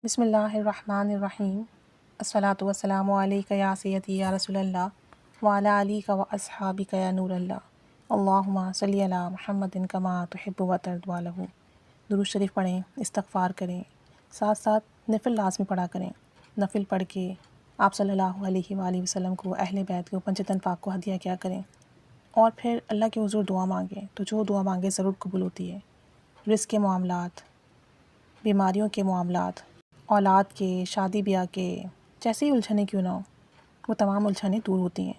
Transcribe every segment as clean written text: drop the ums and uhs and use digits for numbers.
بسم اللہ الرحمن الرحیم الصلاۃ والسلام علیک یا سیدی یا رسول اللہ وعلی آلک و اصحابک یا نور اللہ اللہم صلی علی محمد کما تحب و ترضی عنہ۔ درود شریف پڑھیں، استغفار کریں، ساتھ ساتھ نفل لازمی پڑھا کریں۔ نفل پڑھ کے آپ صلی اللہ علیہ وآلہ وسلم کو، اہل بیت کو، پنجتن پاک کو ہدیہ کیا کریں، اور پھر اللہ کے حضور دعا مانگیں تو جو دعا مانگے ضرور قبول ہوتی ہے۔ رزق کے معاملات، بیماریوں کے معاملات، اولاد کے، شادی بیاہ کے، جیسے ہی الجھنیں کیوں نہ ہوں، وہ تمام الجھنیں دور ہوتی ہیں۔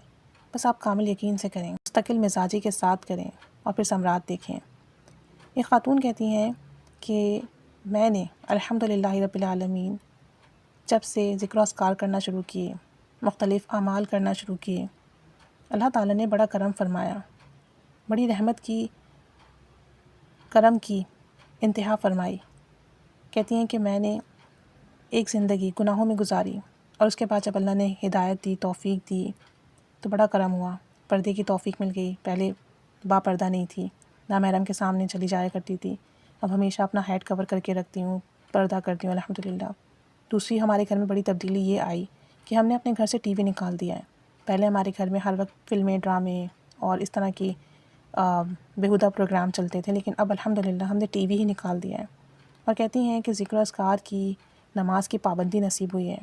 بس آپ کامل یقین سے کریں، مستقل مزاجی کے ساتھ کریں، اور پھر ثمرات دیکھیں۔ ایک خاتون کہتی ہیں کہ میں نے الحمدللہ رب العالمین جب سے ذکر و اذکار کرنا شروع کیے، مختلف اعمال کرنا شروع کیے، اللہ تعالیٰ نے بڑا کرم فرمایا، بڑی رحمت کی، کرم کی انتہا فرمائی۔ کہتی ہیں کہ میں نے ایک زندگی گناہوں میں گزاری، اور اس کے بعد جب اللہ نے ہدایت دی، توفیق دی، تو بڑا کرم ہوا، پردے کی توفیق مل گئی۔ پہلے با پردہ نہیں تھی، نامحرم کے سامنے چلی جایا کرتی تھی، اب ہمیشہ اپنا ہیڈ کور کر کے رکھتی ہوں، پردہ کرتی ہوں الحمدللہ۔ دوسری ہمارے گھر میں بڑی تبدیلی یہ آئی کہ ہم نے اپنے گھر سے ٹی وی نکال دیا ہے۔ پہلے ہمارے گھر میں ہر وقت فلمیں، ڈرامے اور اس طرح کی بیہودہ پروگرام چلتے تھے، لیکن اب الحمدللہ ہم نے ٹی وی ہی نکال دیا ہے۔ اور کہتی ہیں کہ ذکر و اذکار کی، نماز کی پابندی نصیب ہوئی ہے،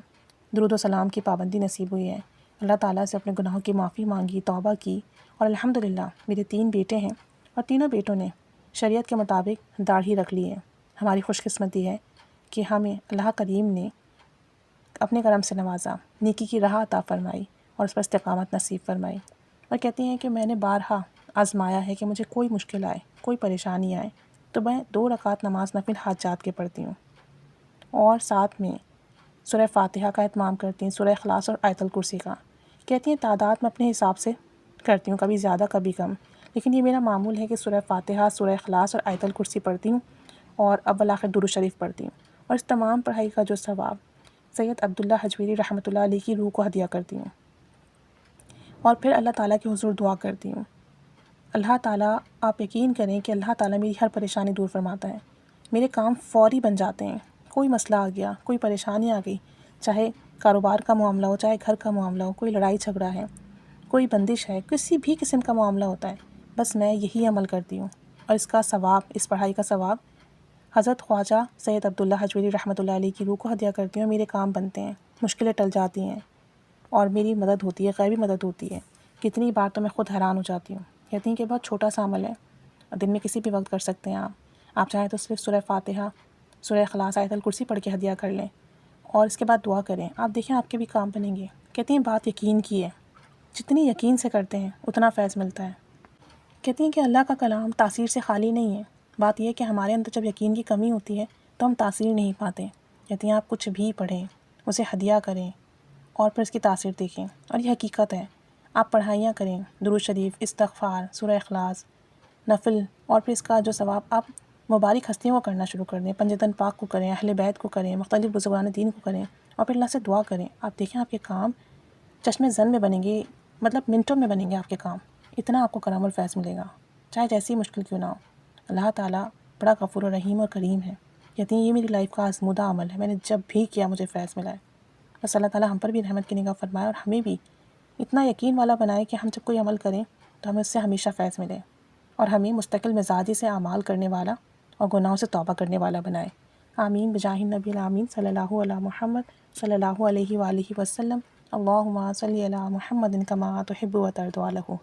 درود و سلام کی پابندی نصیب ہوئی ہے، اللہ تعالیٰ سے اپنے گناہوں کی معافی مانگی، توبہ کی، اور الحمدللہ میرے 3 بیٹے ہیں، اور تینوں بیٹوں نے شریعت کے مطابق داڑھی رکھ لی ہے۔ ہماری خوش قسمتی ہے کہ ہمیں اللہ کریم نے اپنے کرم سے نوازا، نیکی کی راہ عطا فرمائی، اور اس پر استقامت نصیب فرمائی۔ اور کہتی ہیں کہ میں نے بارہا آزمایا ہے کہ مجھے کوئی مشکل آئے، کوئی پریشانی آئے تو میں 2 رکعت نماز نفل حاجات کے پڑھتی ہوں، اور ساتھ میں سورہ فاتحہ کا اہتمام کرتی ہیں، سورہ اخلاص اور آیت الکرسی کا۔ کہتی ہیں تعداد میں اپنے حساب سے کرتی ہوں، کبھی زیادہ کبھی کم، لیکن یہ میرا معمول ہے کہ سورہ فاتحہ، سورہ اخلاص اور آیت الکرسی پڑھتی ہوں، اور اول آخر درود شریف پڑھتی ہوں، اور اس تمام پڑھائی کا جو ثواب سید عبداللہ حجویری رحمۃ اللہ علیہ کی روح کو ہدیہ کرتی ہوں، اور پھر اللہ تعالیٰ کے حضور دعا کرتی ہوں۔ اللہ تعالیٰ، آپ یقین کریں کہ اللہ تعالیٰ میری ہر پریشانی دور فرماتا ہے، میرے کام فوری بن جاتے ہیں۔ کوئی مسئلہ آ گیا، کوئی پریشانی آ گئی، چاہے کاروبار کا معاملہ ہو، چاہے گھر کا معاملہ ہو، کوئی لڑائی جھگڑا ہے، کوئی بندش ہے، کسی بھی قسم کا معاملہ ہوتا ہے، بس میں یہی عمل کرتی ہوں، اور اس کا ثواب، اس پڑھائی کا ثواب حضرت خواجہ سید عبداللہ حجویری رحمۃ اللہ علیہ کی روح کو ہدیہ کرتی ہوں، اور میرے کام بنتے ہیں، مشکلیں ٹل جاتی ہیں، اور میری مدد ہوتی ہے، غیبی مدد ہوتی ہے۔ کتنی بار تو میں خود حیران ہو جاتی ہوں۔ کہتی ہیں کہ بہت چھوٹا سا عمل ہے، دن میں کسی بھی وقت کر سکتے ہیں آپ چاہیں تو صرف سورہ فاتحہ، سورہ اخلاص، آیت الکرسی پڑھ کے ہدیہ کر لیں، اور اس کے بعد دعا کریں، آپ دیکھیں آپ کے بھی کام بنیں گے۔ کہتی ہیں بات یقین کی ہے، جتنی یقین سے کرتے ہیں اتنا فیض ملتا ہے۔ کہتی ہیں کہ اللہ کا کلام تاثیر سے خالی نہیں ہے، بات یہ ہے کہ ہمارے اندر جب یقین کی کمی ہوتی ہے تو ہم تاثیر نہیں پاتے۔ کہتی ہیں آپ کچھ بھی پڑھیں، اسے ہدیہ کریں، اور پھر اس کی تاثیر دیکھیں، اور یہ حقیقت ہے۔ آپ پڑھائیاں کریں، درود شریف، استغفار، سورہ اخلاص، نفل، اور پھر اس کا جو ثواب آپ مبارک ہستیوں کو کرنا شروع کر دیں، پنجتن پاک کو کریں، اہل بیت کو کریں، مختلف بزرگان دین کو کریں، اور پھر اللہ سے دعا کریں۔ آپ دیکھیں آپ کے کام چشم زن میں بنیں گے، مطلب منٹوں میں بنیں گے آپ کے کام، اتنا آپ کو کرم اور فیض ملے گا، چاہے جیسی مشکل کیوں نہ ہو۔ اللہ تعالیٰ بڑا غفور و رحیم اور کریم ہے۔ کہتی ہیں یہ میری لائف کا آزمودہ عمل ہے، میں نے جب بھی کیا مجھے فیض ملا ہے۔ بس اللہ تعالیٰ ہم پر بھی رحمت کی نگاہ فرمائے، اور ہمیں بھی اتنا یقین والا بنائے کہ ہم جب کوئی عمل کریں تو ہمیں اس سے ہمیشہ فیض ملے، اور ہمیں مستقل مزاجی سے اعمال کرنے والا اور گناہوں سے توبہ کرنے والا بنائے۔ آمین بجاہ النبی الامین صلی اللہ علیہ محمد صلی اللہ علیہ وآلہ وسلم۔ اللہم صلی علی محمد کما تحب و ترضی عنہ۔